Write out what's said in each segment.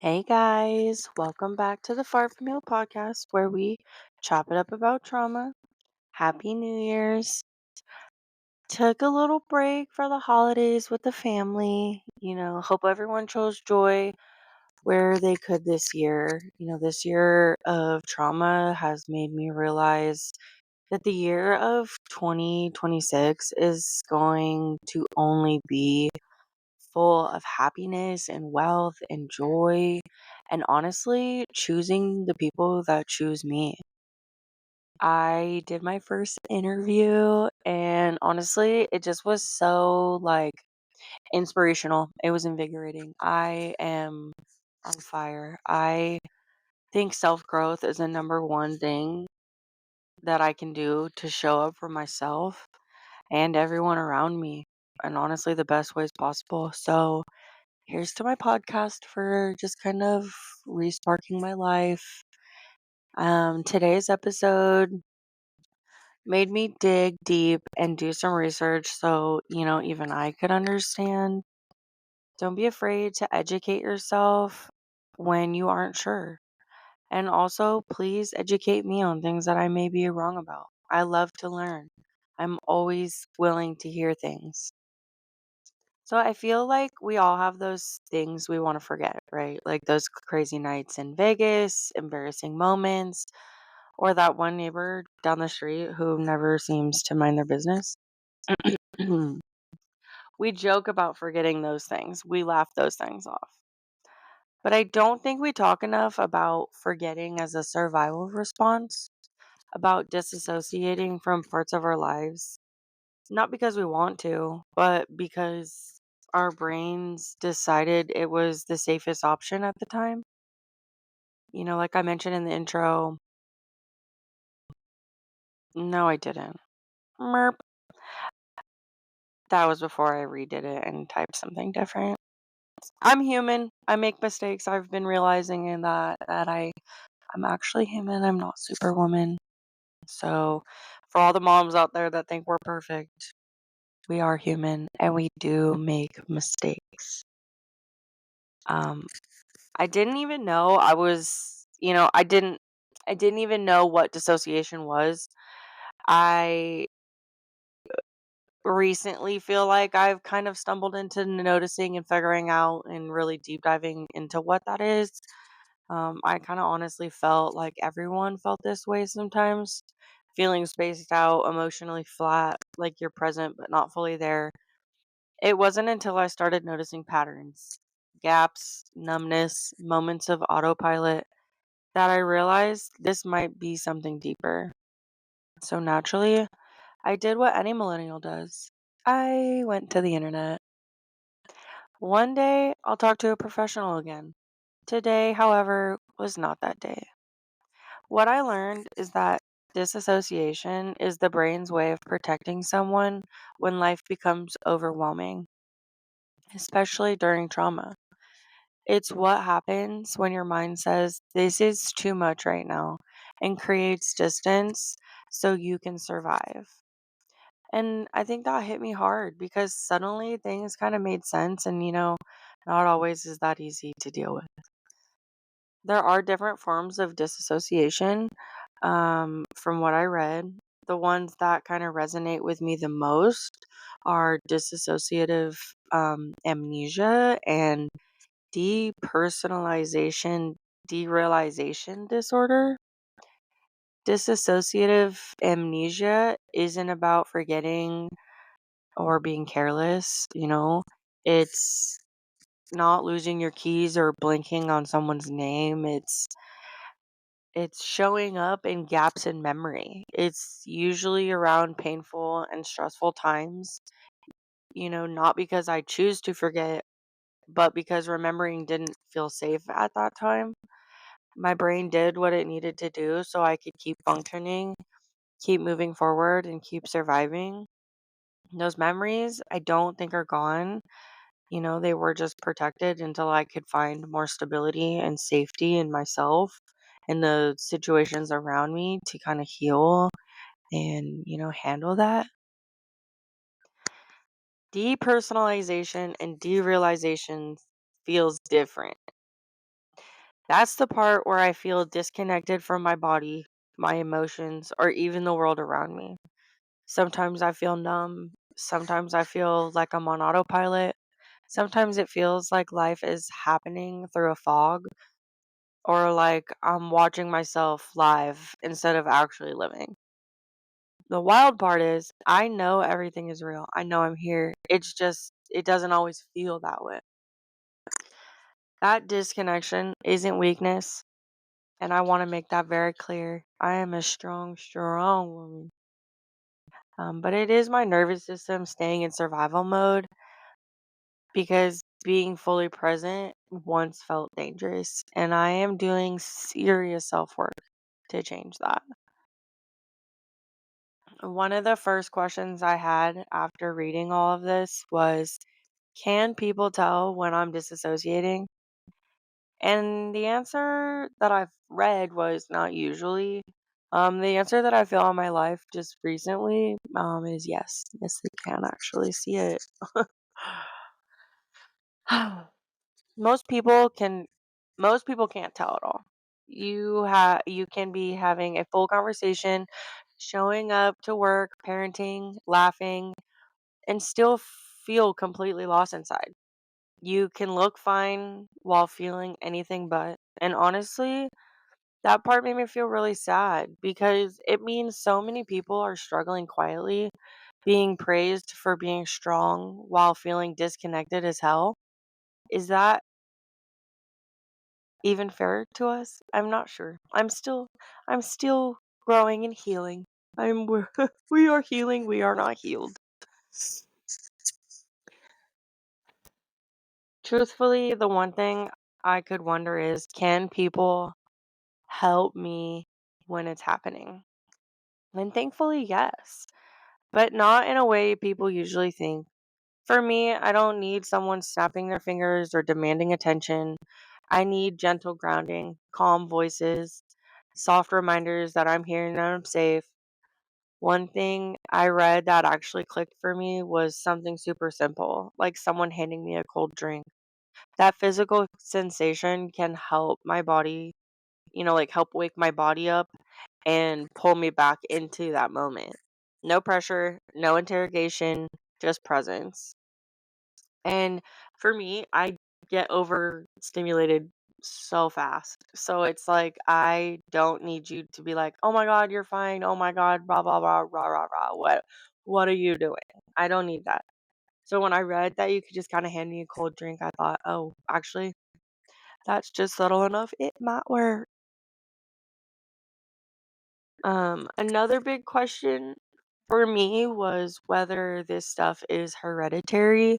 Hey guys, welcome back to the Far From Heal podcast where we chop it up about trauma. Happy New Year's. Took a little break for the holidays with the family. Hope everyone chose joy where they could this year. This year of trauma has made me realize that the year of 2026 is going to only be full of happiness and wealth and joy, and honestly, choosing the people that choose me. I did my first interview, and honestly, it just was so inspirational. It was invigorating. I am on fire. I think self growth is the number one thing that I can do to show up for myself and everyone around me, and honestly, the best ways possible. So, here's to my podcast for just kind of resparking my life. Today's episode made me dig deep and do some research so, even I could understand. Don't be afraid to educate yourself when you aren't sure. And also, please educate me on things that I may be wrong about. I love to learn. I'm always willing to hear things. So I feel like we all have those things we want to forget, right? Like those crazy nights in Vegas, embarrassing moments, or that one neighbor down the street who never seems to mind their business. We joke about forgetting those things. We laugh those things off. But I don't think we talk enough about forgetting as a survival response, about disassociating from parts of our lives. Not because we want to, but because our brains decided it was the safest option at the time. Like I mentioned in the intro, no, I didn't. Merp. That was before I redid it and typed something different. I'm human. I make mistakes. I've been realizing in that I'm actually human. I'm not superwoman. So, for all the moms out there that think we're perfect, we are human and we do make mistakes. Um, I didn't even know I was, I didn't even know what dissociation was. I recently feel like I've kind of stumbled into noticing and figuring out and really deep diving into what that is. I kind of honestly felt like everyone felt this way sometimes, feeling spaced out, emotionally flat, like you're present but not fully there. It wasn't until I started noticing patterns, gaps, numbness, moments of autopilot that I realized this might be something deeper. So naturally, I did what any millennial does. I went to the internet. One day, I'll talk to a professional again. Today, however, was not that day. What I learned is that disassociation is the brain's way of protecting someone when life becomes overwhelming, especially during trauma. It's what happens when your mind says, this is too much right now, and creates distance so you can survive. And I think that hit me hard because suddenly things kind of made sense, and not always is that easy to deal with. There are different forms of disassociation, from what I read. The ones that kind of resonate with me the most are dissociative amnesia and depersonalization derealization disorder. Disassociative amnesia isn't about forgetting or being careless, it's not losing your keys or blinking on someone's name. It's showing up in gaps in memory. It's usually around painful and stressful times, not because I choose to forget, but because remembering didn't feel safe at that time. My brain did what it needed to do so I could keep functioning, keep moving forward, and keep surviving. Those memories I don't think are gone. They were just protected until I could find more stability and safety in myself and the situations around me to kind of heal and, handle that. Depersonalization and derealization feels different. That's the part where I feel disconnected from my body, my emotions, or even the world around me. Sometimes I feel numb. Sometimes I feel like I'm on autopilot. Sometimes it feels like life is happening through a fog or like I'm watching myself live instead of actually living. The wild part is I know everything is real. I know I'm here. It's just, it doesn't always feel that way. That disconnection isn't weakness. And I want to make that very clear. I am a strong, strong woman. But it is my nervous system staying in survival mode because being fully present once felt dangerous. And I am doing serious self work to change that. One of the first questions I had after reading all of this was, can people tell when I'm disassociating? And the answer that I've read was not usually. The answer that I feel in my life just recently is yes. Yes, they can actually see it. most people can most people can't tell at all. You can be having a full conversation, showing up to work, parenting, laughing, and still feel completely lost inside. You can look fine while feeling anything but. And honestly, that part made me feel really sad because it means so many people are struggling quietly, being praised for being strong while feeling disconnected as hell. Is that even fair to us? I'm not sure. I'm still growing and healing. We are healing, we are not healed. Truthfully, the one thing I could wonder is, can people help me when it's happening? And thankfully, yes, but not in a way people usually think. For me, I don't need someone snapping their fingers or demanding attention. I need gentle grounding, calm voices, soft reminders that I'm here and that I'm safe. One thing I read that actually clicked for me was something super simple, like someone handing me a cold drink. That physical sensation can help my body, like help wake my body up and pull me back into that moment. No pressure, no interrogation, just presence. And for me, I get overstimulated so fast. So it's like I don't need you to be like, "Oh my god, you're fine. Oh my god, blah blah blah rah rah rah. What are you doing?" I don't need that. So when I read that you could just kind of hand me a cold drink, I thought, "Oh, actually, that's just subtle enough. It might work." Another big question for me was whether this stuff is hereditary,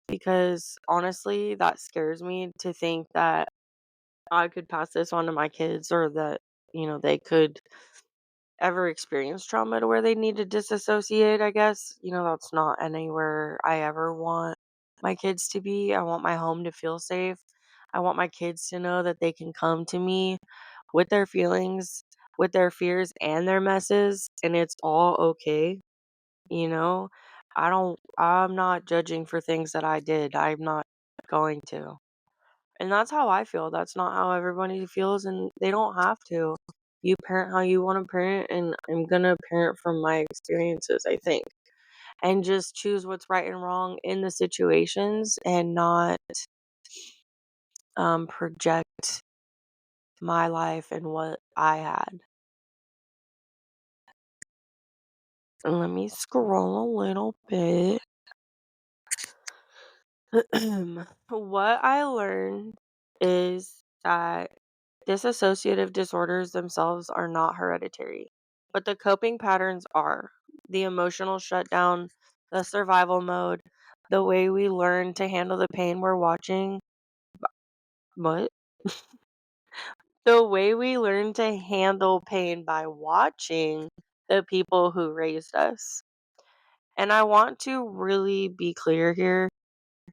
because honestly, that scares me to think that I could pass this on to my kids, or that, they could ever experience trauma to where they need to disassociate, I guess. That's not anywhere I ever want my kids to be. I want my home to feel safe. I want my kids to know that they can come to me with their feelings, with their fears and their messes, and it's all okay, you know? I'm not judging for things that I did. I'm not going to. And that's how I feel. That's not how everybody feels, and they don't have to. You parent how you want to parent, and I'm gonna parent from my experiences, I think. And just choose what's right and wrong in the situations and not project my life and what I had. And let me scroll a little bit. What I learned is that dissociative disorders themselves are not hereditary, but the coping patterns are. The emotional shutdown, the survival mode, the way we learn to handle the pain we're watching. What? The way we learn to handle pain by watching the people who raised us. And I want to really be clear here.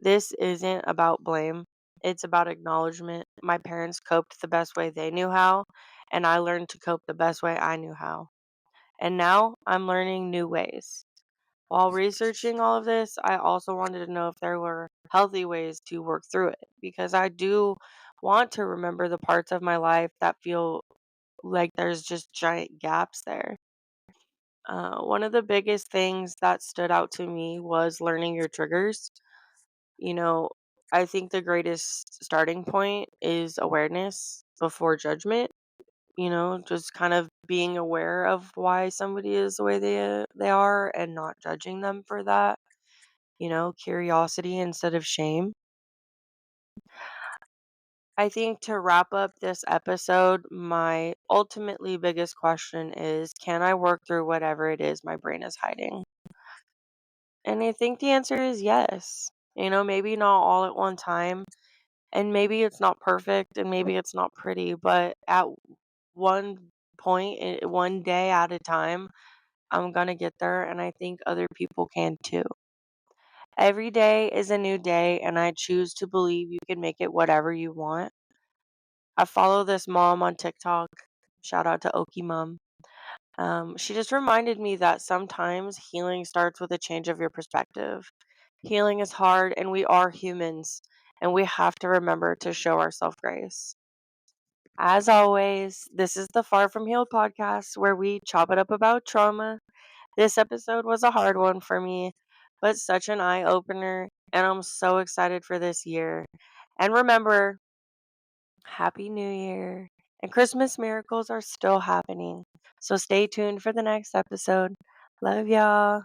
This isn't about blame. It's about acknowledgement. My parents coped the best way they knew how, and I learned to cope the best way I knew how. And now I'm learning new ways. While researching all of this, I also wanted to know if there were healthy ways to work through it, because I do want to remember the parts of my life that feel like there's just giant gaps there. One of the biggest things that stood out to me was learning your triggers. You know, I think the greatest starting point is awareness before judgment. Just kind of being aware of why somebody is the way they are and not judging them for that. Curiosity instead of shame. I think to wrap up this episode, my ultimately biggest question is, can I work through whatever it is my brain is hiding? And I think the answer is yes. Maybe not all at one time, and maybe it's not perfect, and maybe it's not pretty, but at one point, one day at a time, I'm going to get there, and I think other people can too. Every day is a new day, and I choose to believe you can make it whatever you want. I follow this mom on TikTok. Shout out to Oki Mom. She just reminded me that sometimes healing starts with a change of your perspective. Healing is hard, and we are humans, and we have to remember to show ourselves grace. As always, this is the Far From Healed podcast where we chop it up about trauma. This episode was a hard one for me, but such an eye opener, and I'm so excited for this year. And remember, Happy New Year. And Christmas miracles are still happening. So stay tuned for the next episode. Love y'all.